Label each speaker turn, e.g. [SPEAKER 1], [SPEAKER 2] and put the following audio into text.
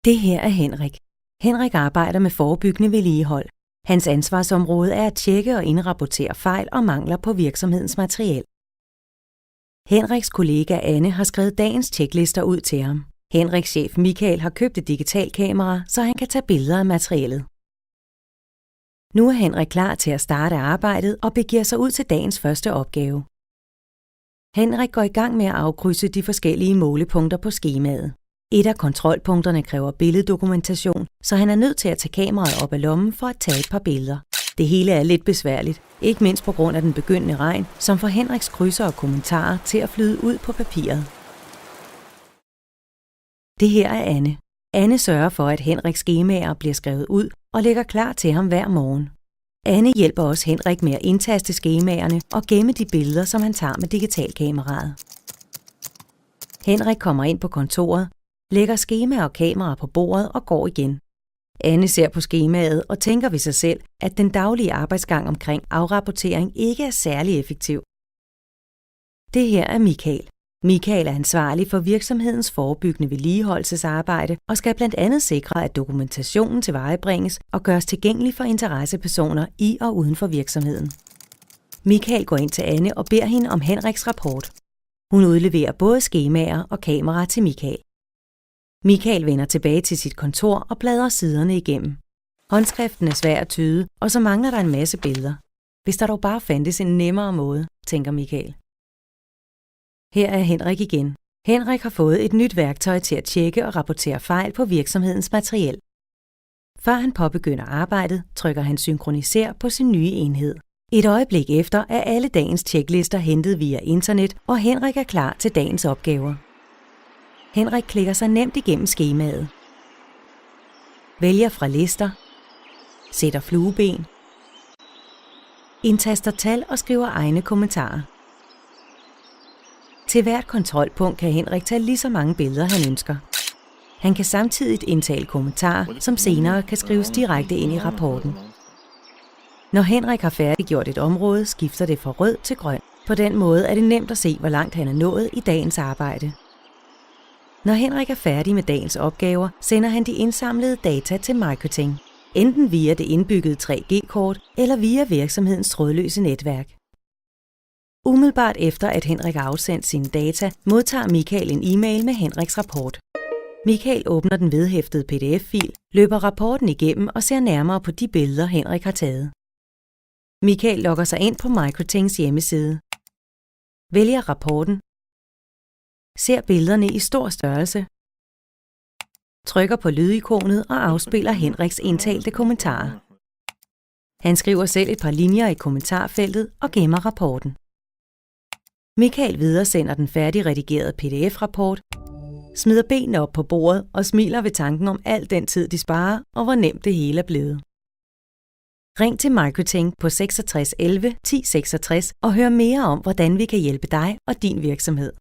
[SPEAKER 1] Det her er Henrik. Henrik arbejder med forebyggende vedligehold. Hans ansvarsområde er at tjekke og indrapportere fejl og mangler på virksomhedens materiel. Henriks kollega Anne har skrevet dagens tjeklister ud til ham. Henriks chef Michael har købt et digitalkamera, så han kan tage billeder af materiellet. Nu er Henrik klar til at starte arbejdet og begiver sig ud til dagens første opgave. Henrik går i gang med at afkrydse de forskellige målepunkter på skemaet. Et af kontrolpunkterne kræver billeddokumentation, så han er nødt til at tage kameraet op af lommen for at tage et par billeder. Det hele er lidt besværligt, ikke mindst på grund af den begyndende regn, som får Henriks krydser og kommentarer til at flyde ud på papiret. Det her er Anne. Anne sørger for, at Henriks skemaer bliver skrevet ud og lægger klar til ham hver morgen. Anne hjælper også Henrik med at indtaste skemaerne og gemme de billeder, som han tager med digitalkameraet. Henrik kommer ind på kontoret, lægger skema og kamera på bordet og går igen. Anne ser på skemaet og tænker ved sig selv, at den daglige arbejdsgang omkring afrapportering ikke er særlig effektiv. Det her er Michael. Michael er ansvarlig for virksomhedens forebyggende vedligeholdelsesarbejde og skal blandt andet sikre, at dokumentationen tilvejebringes og gøres tilgængelig for interessepersoner i og uden for virksomheden. Michael går ind til Anne og beder hende om Henriks rapport. Hun udleverer både skemaer og kamera til Michael. Michael vender tilbage til sit kontor og bladrer siderne igennem. Håndskriften er svær at tyde, og så mangler der en masse billeder. Hvis der dog bare fandtes en nemmere måde, tænker Michael. Her er Henrik igen. Henrik har fået et nyt værktøj til at tjekke og rapportere fejl på virksomhedens materiel. Før han påbegynder arbejdet, trykker han synkroniser på sin nye enhed. Et øjeblik efter er alle dagens tjeklister hentet via internet, og Henrik er klar til dagens opgaver. Henrik klikker sig nemt igennem skemaet. Vælger fra lister. Sætter flueben. Indtaster tal og skriver egne kommentarer. Til hvert kontrolpunkt kan Henrik tage lige så mange billeder, han ønsker. Han kan samtidig indtale kommentarer, som senere kan skrives direkte ind i rapporten. Når Henrik har færdiggjort et område, skifter det fra rød til grøn. På den måde er det nemt at se, hvor langt han er nået i dagens arbejde. Når Henrik er færdig med dagens opgaver, sender han de indsamlede data til marketing, enten via det indbyggede 3G-kort eller via virksomhedens trådløse netværk. Umiddelbart efter at Henrik har afsendt sine data, modtager Michael en e-mail med Henriks rapport. Michael åbner den vedhæftede PDF-fil, løber rapporten igennem og ser nærmere på de billeder, Henrik har taget. Michael logger sig ind på Microtings hjemmeside. Vælger rapporten. Ser billederne i stor størrelse. Trykker på lydikonet og afspiller Henriks indtalte kommentarer. Han skriver selv et par linjer i kommentarfeltet og gemmer rapporten. Michael videresender den færdigredigerede PDF-rapport, smider benene op på bordet og smiler ved tanken om al den tid, de sparer, og hvor nemt det hele er blevet. Ring til Microting på 66 11 10 66 og hør mere om, hvordan vi kan hjælpe dig og din virksomhed.